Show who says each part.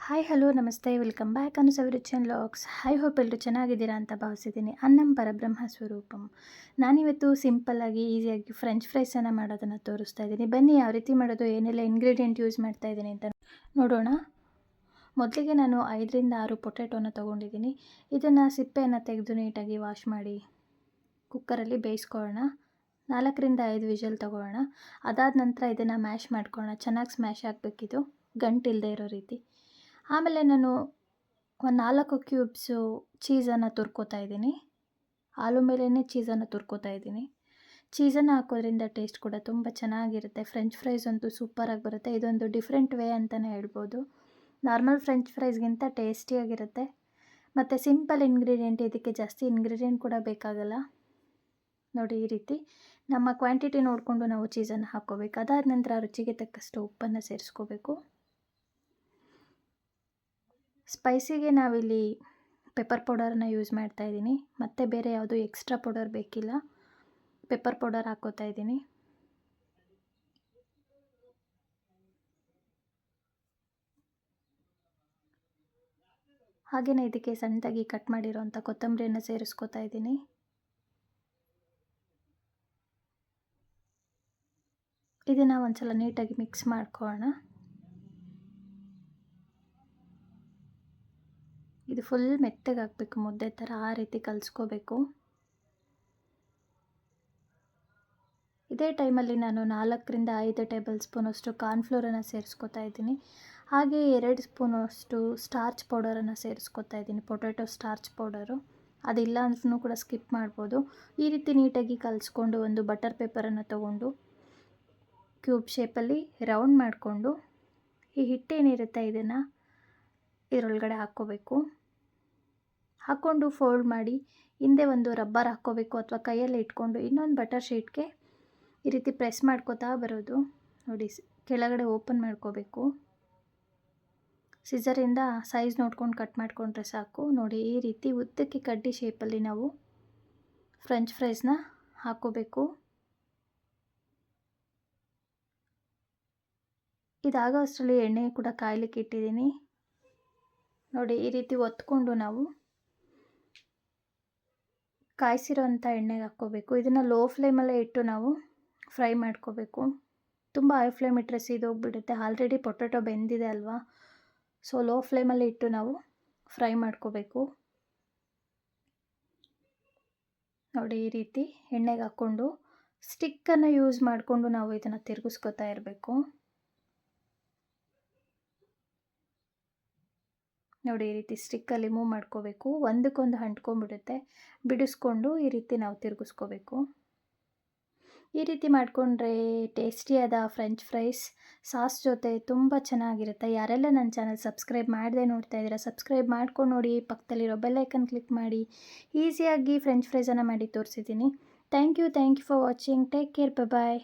Speaker 1: Hi hello ನಮಸ್ತೆ welcome back ಅನುಸವಿರುಚಿಯನ್ logs. Hope ಎಲ್ಲರೂ ಚೆನ್ನಾಗಿದ್ದೀರಾ ಅಂತ ಭಾವಿಸಿದ್ದೀನಿ. ಅನ್ನಂ ಪರಬ್ರಹ್ಮ ಸ್ವರೂಪಂ. ನಾನಿವತ್ತು ಸಿಂಪಲ್ಲಾಗಿ ಈಸಿಯಾಗಿ ಫ್ರೆಂಚ್ ಫ್ರೈಸನ್ನು ಮಾಡೋದನ್ನು ತೋರಿಸ್ತಾ ಇದ್ದೀನಿ. ಬನ್ನಿ ಯಾವ ರೀತಿ ಮಾಡೋದು, ಏನೆಲ್ಲ ಇಂಗ್ರೀಡಿಯೆಂಟ್ ಯೂಸ್ ಮಾಡ್ತಾ ಇದ್ದೀನಿ ಅಂತ ನೋಡೋಣ. ಮೊದಲಿಗೆ ನಾನು 5ರಿಂದ 6 ಪೊಟ್ಯಾಟೋನ ತೊಗೊಂಡಿದ್ದೀನಿ. ಇದನ್ನು ಸಿಪ್ಪೆಯನ್ನು ತೆಗೆದು ನೀಟಾಗಿ ವಾಶ್ ಮಾಡಿ ಕುಕ್ಕರಲ್ಲಿ ಬೇಯಿಸ್ಕೊಳ್ಳೋಣ. 4ರಿಂದ 5 ವಿಷಲ್ ತೊಗೊಳ್ಳೋಣ. ಅದಾದ ನಂತರ ಇದನ್ನು ಮ್ಯಾಶ್ ಮಾಡ್ಕೊಳ್ಳೋಣ. ಚೆನ್ನಾಗಿ ಸ್ಮ್ಯಾಶ್ ಆಗಬೇಕಿದು, ಗಂಟಿಲ್ಲದೆ ಇರೋ ರೀತಿ. ಆಮೇಲೆ ನಾನು ಒಂದು 4 ಕ್ಯೂಬ್ಸು ಚೀಸನ್ನು ತುರ್ಕೋತಾ ಇದ್ದೀನಿ. ಹಾಲು ಮೇಲೇ ಚೀಸನ್ನು ತುರ್ಕೋತಾ ಇದ್ದೀನಿ. ಚೀಸನ್ನು ಹಾಕೋದ್ರಿಂದ ಟೇಸ್ಟ್ ಕೂಡ ತುಂಬ ಚೆನ್ನಾಗಿರುತ್ತೆ. ಫ್ರೆಂಚ್ ಫ್ರೈಸ್ ಅಂತೂ ಸೂಪರಾಗಿ ಬರುತ್ತೆ. ಇದೊಂದು ಡಿಫ್ರೆಂಟ್ ವೇ ಅಂತಲೇ ಹೇಳ್ಬೋದು. ನಾರ್ಮಲ್ ಫ್ರೆಂಚ್ ಫ್ರೈಸ್ಗಿಂತ ಟೇಸ್ಟಿಯಾಗಿರುತ್ತೆ ಮತ್ತು ಸಿಂಪಲ್ ಇಂಗ್ರೀಡಿಯೆಂಟ್. ಇದಕ್ಕೆ ಜಾಸ್ತಿ ಇಂಗ್ರೀಡಿಯೆಂಟ್ ಕೂಡ ಬೇಕಾಗಲ್ಲ. ನೋಡಿ, ಈ ರೀತಿ ನಮ್ಮ ಕ್ವಾಂಟಿಟಿ ನೋಡಿಕೊಂಡು ನಾವು ಚೀಸನ್ನು ಹಾಕ್ಕೋಬೇಕು. ಅದಾದ ನಂತರ ರುಚಿಗೆ ತಕ್ಕಷ್ಟು ಉಪ್ಪನ್ನು ಸೇರಿಸ್ಕೋಬೇಕು. ಸ್ಪೈಸಿಗೆ ನಾವಿಲ್ಲಿ ಪೆಪ್ಪರ್ ಪೌಡರನ್ನು ಯೂಸ್ ಮಾಡ್ತಾ ಇದ್ದೀನಿ. ಮತ್ತು ಬೇರೆ ಯಾವುದು ಎಕ್ಸ್ಟ್ರಾ ಪೌಡರ್ ಬೇಕಿಲ್ಲ. ಪೆಪ್ಪರ್ ಪೌಡರ್ ಹಾಕ್ಕೋತಾ ಇದ್ದೀನಿ. ಹಾಗೆಯೇ ಇದಕ್ಕೆ ಸಣ್ಣದಾಗಿ ಕಟ್ ಮಾಡಿರೋಂಥ ಕೊತ್ತಂಬರಿಯನ್ನು ಸೇರಿಸ್ಕೋತಾ ಇದ್ದೀನಿ. ಇದನ್ನು ಒಂದ್ಸಲ ನೀಟಾಗಿ ಮಿಕ್ಸ್ ಮಾಡ್ಕೊಳ್ಳೋಣ. ಇದು ಫುಲ್ ಮೆತ್ತಗೆ ಹಾಕಬೇಕು, ಮುದ್ದೆ ಥರ ಆ ರೀತಿ ಕಲಿಸ್ಕೋಬೇಕು. ಇದೇ ಟೈಮಲ್ಲಿ ನಾನು 4ರಿಂದ 5 ಟೇಬಲ್ ಸ್ಪೂನಷ್ಟು ಕಾರ್ನ್ಫ್ಲೋರನ್ನು ಸೇರಿಸ್ಕೋತಾ ಇದ್ದೀನಿ. ಹಾಗೆ 2 ಸ್ಪೂನಷ್ಟು ಸ್ಟಾರ್ಚ್ ಪೌಡರನ್ನು ಸೇರಿಸ್ಕೋತಾ ಇದ್ದೀನಿ, ಪೊಟ್ಯಾಟೊ ಸ್ಟಾರ್ಚ್ ಪೌಡರು. ಅದಿಲ್ಲ ಅಂದ್ರೂ ಕೂಡ ಸ್ಕಿಪ್ ಮಾಡ್ಬೋದು. ಈ ರೀತಿ ನೀಟಾಗಿ ಕಲಿಸ್ಕೊಂಡು ಒಂದು ಬಟರ್ ಪೇಪರನ್ನು ತೊಗೊಂಡು ಕ್ಯೂಬ್ ಶೇಪಲ್ಲಿ ರೌಂಡ್ ಮಾಡಿಕೊಂಡು ಈ ಹಿಟ್ಟೇನಿರುತ್ತೆ ಇದನ್ನು ಇದರೊಳಗಡೆ ಹಾಕ್ಕೋಬೇಕು. ಹಾಕ್ಕೊಂಡು ಫೋಲ್ಡ್ ಮಾಡಿ ಹಿಂದೆ ಒಂದು ರಬ್ಬರ್ ಹಾಕ್ಕೋಬೇಕು, ಅಥವಾ ಕೈಯಲ್ಲಿ ಇಟ್ಕೊಂಡು ಇನ್ನೊಂದು ಬಟರ್ ಶೀಟ್ಗೆ ಈ ರೀತಿ ಪ್ರೆಸ್ ಮಾಡ್ಕೋತಾ ಬರೋದು. ನೋಡಿ, ಕೆಳಗಡೆ ಓಪನ್ ಮಾಡ್ಕೋಬೇಕು. ಸಿಸರಿಂದ ಸೈಜ್ ನೋಡ್ಕೊಂಡು ಕಟ್ ಮಾಡಿಕೊಂಡ್ರೆ ಸಾಕು. ನೋಡಿ, ಈ ರೀತಿ ಉದ್ದಕ್ಕೆ ಕಡ್ಡಿ ಶೇಪಲ್ಲಿ ನಾವು ಫ್ರೆಂಚ್ ಫ್ರೈಸ್ನ ಹಾಕ್ಕೋಬೇಕು. ಇದಾಗೋ ಅಷ್ಟರಲ್ಲಿ ಎಣ್ಣೆ ಕೂಡ ಕಾಯ್ಲಿಕ್ಕೆ ಇಟ್ಟಿದ್ದೀನಿ. ನೋಡಿ, ಈ ರೀತಿ ಒತ್ಕೊಂಡು ನಾವು ಕಾಯಿಸಿರೋಂಥ ಎಣ್ಣೆಗೆ ಹಾಕ್ಕೋಬೇಕು. ಇದನ್ನು ಲೋ ಫ್ಲೇಮಲ್ಲೇ ಇಟ್ಟು ನಾವು ಫ್ರೈ ಮಾಡ್ಕೋಬೇಕು. ತುಂಬ ಹೈ ಫ್ಲೇಮ್ ಇಟ್ಟರೆ ಸೀದೋಗಿಬಿಡುತ್ತೆ. ಆಲ್ರೆಡಿ ಪೊಟ್ಯಾಟೊ ಬೆಂದಿದೆ ಅಲ್ವಾ, ಸೊ ಲೋ ಫ್ಲೇಮಲ್ಲಿ ಇಟ್ಟು ನಾವು ಫ್ರೈ ಮಾಡ್ಕೋಬೇಕು. ನೋಡಿ, ಈ ರೀತಿ ಎಣ್ಣೆಗೆ ಹಾಕ್ಕೊಂಡು ಸ್ಟಿಕ್ಕನ್ನು ಯೂಸ್ ಮಾಡಿಕೊಂಡು ನಾವು ಇದನ್ನು ತಿರುಗಿಸ್ಕೊತಾ ಇರಬೇಕು. ನೋಡಿ, ಈ ರೀತಿ ಸ್ಟಿಕ್ಕಲ್ಲಿ ಮೂವ್ ಮಾಡ್ಕೋಬೇಕು. ಒಂದಕ್ಕೊಂದು ಅಂಟ್ಕೊಂಡ್ಬಿಡುತ್ತೆ. ಬಿಡಿಸ್ಕೊಂಡು ಈ ರೀತಿ ನಾವು ತಿರುಗಿಸ್ಕೋಬೇಕು. ಈ ರೀತಿ ಮಾಡಿಕೊಂಡ್ರೆ ಟೇಸ್ಟಿಯಾದ ಫ್ರೆಂಚ್ ಫ್ರೈಸ್ ಸಾಸ್ ಜೊತೆ ತುಂಬ ಚೆನ್ನಾಗಿರುತ್ತೆ. ಯಾರೆಲ್ಲ ನನ್ನ ಚಾನಲ್ ಸಬ್ಸ್ಕ್ರೈಬ್ ಮಾಡದೆ ನೋಡ್ತಾ ಇದ್ದೀರಾ, ಸಬ್ಸ್ಕ್ರೈಬ್ ಮಾಡ್ಕೊಂಡು ನೋಡಿ. ಪಕ್ಕದಲ್ಲಿರೋ ಬೆಲ್ ಐಕನ್ ಕ್ಲಿಕ್ ಮಾಡಿ. ಈಸಿಯಾಗಿ ಫ್ರೆಂಚ್ ಫ್ರೈಸನ್ನು ಮಾಡಿ ತೋರಿಸಿದ್ದೀನಿ. Thank you for watching. Take care. Bye.